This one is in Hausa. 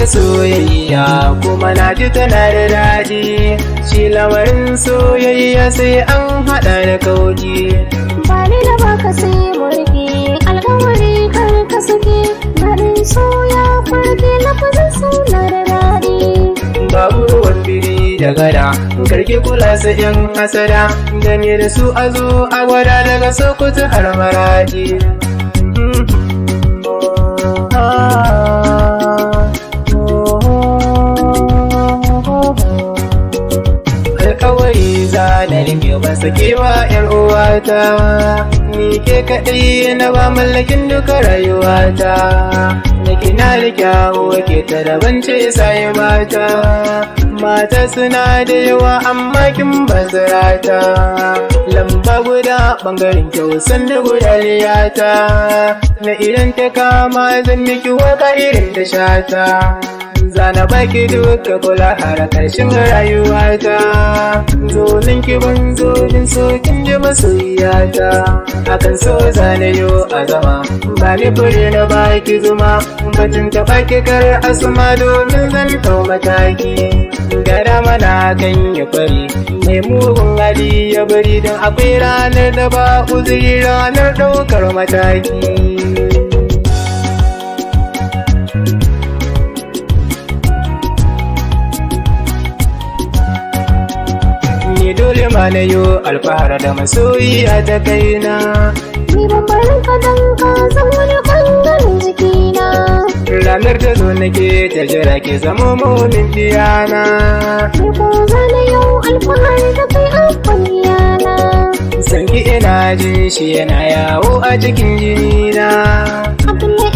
soyayya kuma na ji tana da daɗi, shi lamarin soyayya sai an haɗa da kauki. Ba ni da baka sai murfi alkawari kar ka sake, garin soya farke lafazin suna da daɗi. Babu ruwan biri da gada, karki kula su yan hasada, da ni da su a zo a gwada daga Sokoto har Maradi. Alkawari za na rike ba sake wa ‘yan uwata, ni ke kaɗai na ba mallakin duka rayuwata, na kina da kyawu ke ta daban ce sai mata, mata suna da yawa amma kin bazarata, lamba guda ɓangaren kyau sanda guda liyata, na idan ta kama zan miki waka irin da shata. Zana baki duka kula har ƙarshen rayuwata, zonin ki ban zonin so kin ji masoyiyata, akan so zane yo a zama ba ni fure na baki zuma, batun ta baki kar asuma domin zan ɗau mataki. Gara mana kan ya fari mai mugun hali ya bari, don akwai ranar da ba uzuri ranar ɗaukar mataki. Dole ma na yo alfahar da masoyi a ta kaina, ni ban barin ka dan ka san wani ɓangaren jikina. Ranar da zo nake ta jira ke zamo mumin diyana, ni ko zana yau alfahar da kai abban diyana. Sanki ina jin shi yana yawo a cikin jinina, abin da